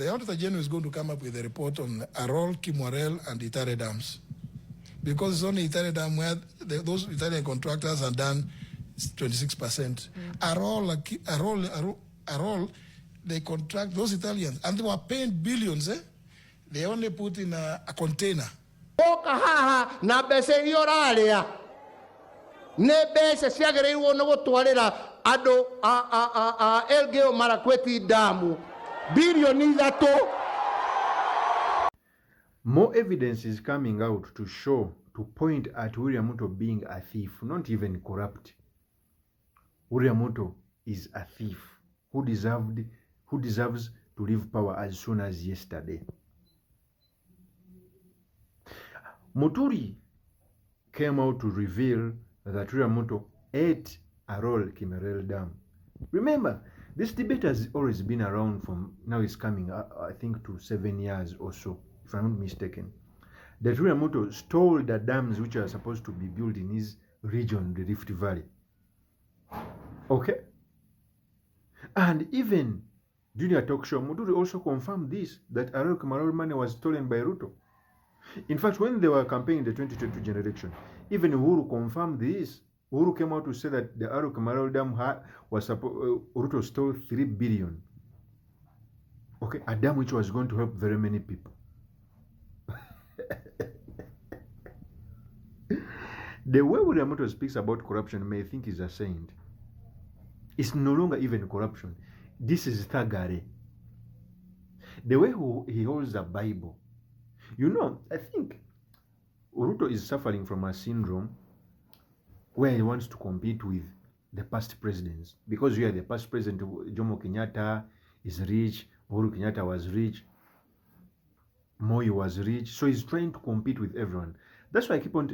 The Auditor General is going to come up with a report on Arol, Kimwarel, and Itare dams. Because it's only Itare dam where those Italian contractors have done 26%. Arol, they contract those Italians, and they were paying billions. They only put in a container. Na bese yoralea ne bese siagere wono gotwarira ado a Elgeyo Marakweti damu billion thato. More evidence is coming out to show, to point at William Ruto being a thief, not even corrupt. William Ruto is a thief who deserves to leave power as soon as yesterday. Muturi came out to reveal that William Ruto ate Arol Kimwarel Dam. Remember, this debate has always been around from now. It's coming, I think, to 7 years or so, if I'm not mistaken. That William Ruto stole the dams which are supposed to be built in his region, the Rift Valley. Okay? And even during a talk show, Muturi also confirmed this, that Arol Kimwarel money was stolen by Ruto. In fact, when they were campaigning the 2022 generation, even Uhuru confirmed this. Uhuru came out to say that the Arol Kimwarel Dam was Ruto stole 3 billion. Okay, a dam which was going to help very many people. The way William Ruto speaks about corruption may think he's a saint. It's no longer even corruption. This is thuggery. The way he holds the Bible. You know, I think Ruto is suffering from a syndrome where he wants to compete with the past presidents. Because you are the past president, Jomo Kenyatta is rich, Uhuru Kenyatta was rich, Moi was rich. So he's trying to compete with everyone. That's why I keep on...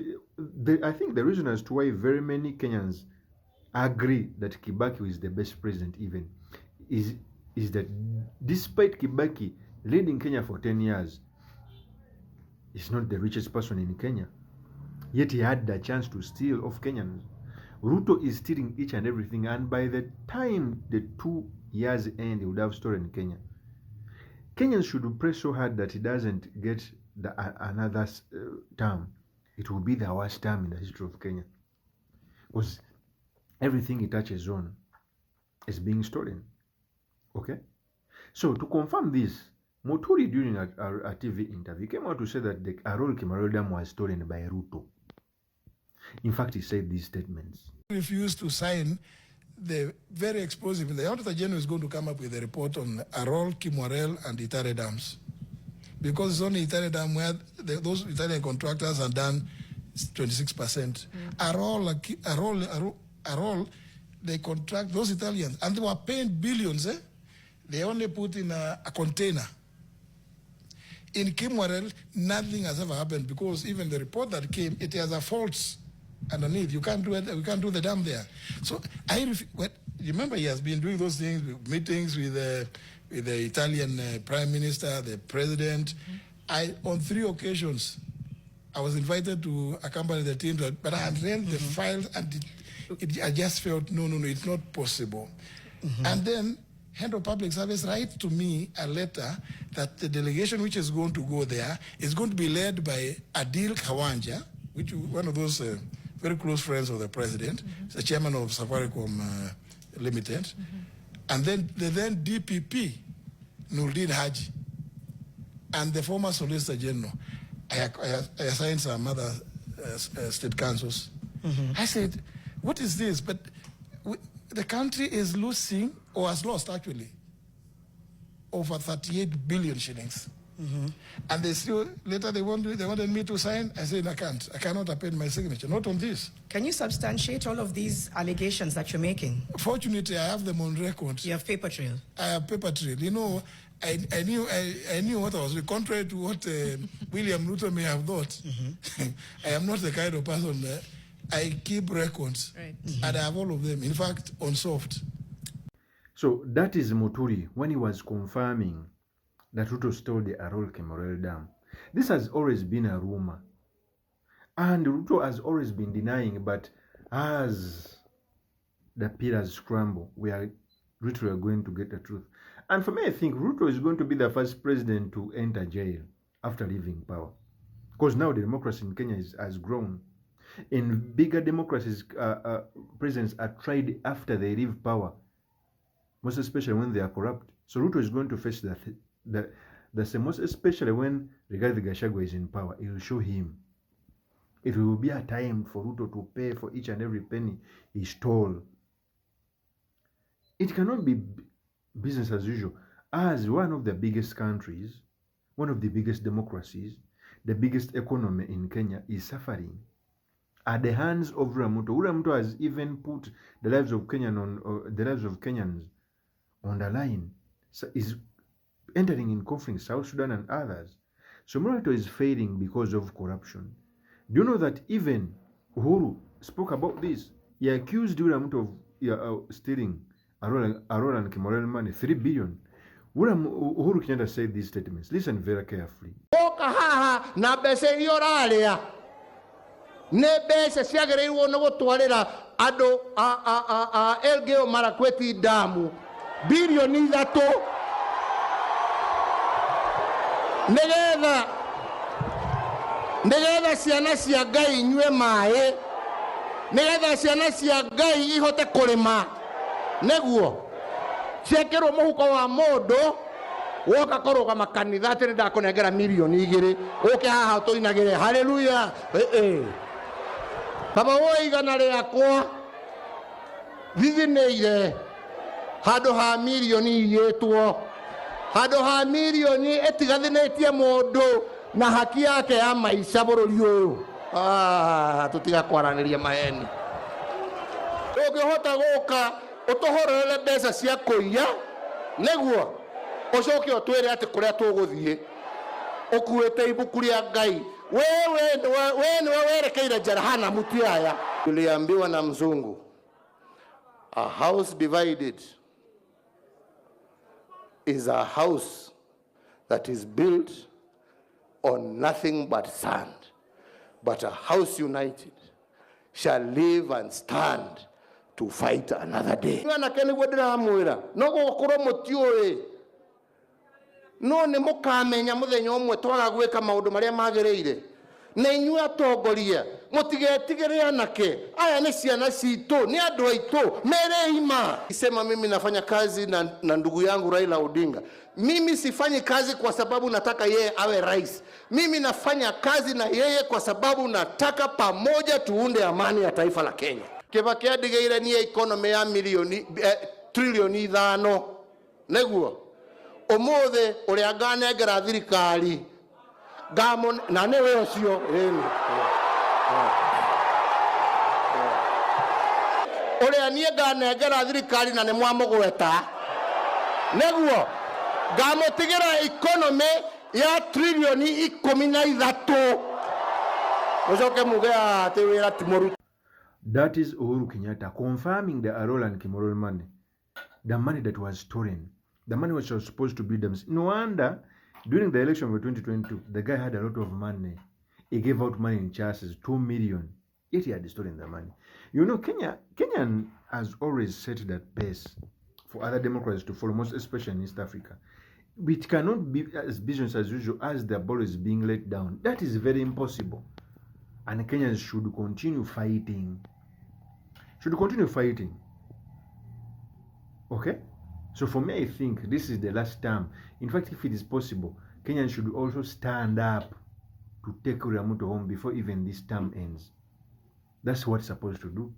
I think the reason as to why very many Kenyans agree that Kibaki is the best president even is that despite Kibaki leading Kenya for 10 years, he's not the richest person in Kenya. Yet he had the chance to steal off Kenyans. Ruto is stealing each and everything, and by the time the 2 years end, he would have stolen Kenya. Kenyans should pray so hard that he doesn't get another term. It will be the worst term in the history of Kenya. Because everything he touches on is being stolen. Okay? So to confirm this, Muturi, during a TV interview, came out to say that the Arol Kimwarel Dam was stolen by Ruto. In fact, he said these statements. Refused to sign the very explosive. The Auditor General is going to come up with a report on Arol, Kimwarel, and Itare dams. Because it's only Itare dam where those Italian contractors have done 26%. Arol, they contract those Italians, and they were paying billions. They only put in a container. In Kimwarel, nothing has ever happened because even the report that came, it has a faults underneath. You can't do it. We can't do the dam there. So remember, he has been doing those things, meetings with the Italian Prime Minister, the President. On 3 occasions, I was invited to accompany the team, but I had read the files and I just felt, no, it's not possible. And then Head of Public Service writes to me a letter that the delegation which is going to go there is going to be led by Adil Kawanja, which is one of those very close friends of the president, the chairman of Safaricom Limited, and then the then DPP, Nuruddin Haji, and the former Solicitor General. I assigned some other state councils. I said, what is this? But the country is losing, or has lost actually, over 38 billion shillings. And they still, later they wanted me to sign. I said, I can't. I cannot append my signature, not on this. Can you substantiate all of these allegations that you're making? Fortunately, I have them on record. You have paper trail. I have paper trail. You know, I knew what I was doing, contrary to what William Ruto may have thought. I am not the kind of person that I keep records, and I have all of them. In fact, on soft. So that is Muturi when he was confirming that Ruto stole the Arol Kimwarel Dam. This has always been a rumor, and Ruto has always been denying. But as the pillars scramble, we are literally going to get the truth. And for me, I think Ruto is going to be the first president to enter jail after leaving power. Because now the democracy in Kenya has grown. In bigger democracies, presidents are tried after they leave power, most especially when they are corrupt. So Ruto is going to face the same, most especially when Rigathi Gachagua is in power. It will show him. It will be a time for Ruto to pay for each and every penny he stole. It cannot be business as usual. As one of the biggest countries, one of the biggest democracies, the biggest economy in Kenya is suffering at the hands of Ruto. Ruto has even put the lives of Kenyans on the line. So is entering in conflict, South Sudan and others. So Ruto is failing because of corruption. Do you know that even Uhuru spoke about this? He accused Ruto of stealing Arola and Kimorel money, 3 billion. Uhuru Kenyatta said these statements. Listen very carefully. Na bese iyo raria ne bese ciagĩrĩirwo nĩ gũtwarĩra andũ a Elgeyo Marakwet damu bilioni 3 nĩgetha ciana cia Ngai inyue maĩ, nĩgetha ciana cia Ngai ihote kũrĩma, nĩguo ciekĩrwo mũhuko wa mũndũ woka kũrũgama kanitha atĩ nĩndakũnengera milioni 2 ũke haha tũinagĩre haleluya. Baba woĩ igana rĩakwa thithinĩire handũ ha milioni iyĩtwo, handũ ha milioni ĩtigathinĩtie mũndũ na haki yake ya maica bũrũri ũyũ. Tũtiga kwaranĩria maheni. Ũngĩhota gũka ũtũhorere mbeca cia kũiya, nĩguo ũcoke ũtwĩre atĩ kũrĩa tũgũthiĩ ũkuĩte ibuku rĩa Ngai. Wewe niwe werekeire Jarahana mutiaya. Tuliambiwa na mzungu, a house divided is a house that is built on nothing but sand, but a house united shall live and stand to fight another day. Ngana kene gwedera mwira no gukuro mutiuĩ no nĩ mũkamenya mũthenya ũmwe twaga gwĩka maũndũ marĩa magĩrĩire. Na inyuĩ atongoria mũtigetigĩre anake aya nĩ ciana citũ, nĩ andũ aitũ, mere ima. Sema mimi nafanya kazi na ndugu yangu Raila Odinga. Mimi sifanyi kazi kwa sababu nataka yeye awe rais. Mimi nafanya kazi na yeye kwa sababu nataka pamoja tuunde amani ya taifa la Kenya. Kibaki adigĩire nie economy ya trilioni 5, nĩguo ũmũthĩ ũrĩa nganengera thirikari na nĩwe ũcio ũrĩa niĩ nganengera thirikari na nĩ mwamũgweta, nĩguo ngamũtigĩra economy ya trilioni 13 ũcoke muge atĩ wĩra ti mũrute. That is Uhuru Kenyatta confirming the Arola and Kimorel money, the money that was stolen, the money which was supposed to be them. No wonder during the election of 2022, the guy had a lot of money. He gave out money in chances, 2 million. Yet he had stolen the money. You know, Kenyan has always set that pace for other democracies to follow, most especially in East Africa. It cannot be as business as usual as the ball is being let down. That is very impossible. And Kenyans should continue fighting. Okay? So for me, I think this is the last term. In fact, if it is possible, Kenyans should also stand up to take Ruto home before even this term ends. That's what it's supposed to do.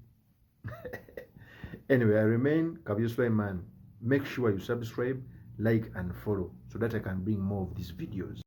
Anyway, I remain Kabir Sulaiman. Make sure you subscribe, like, and follow so that I can bring more of these videos.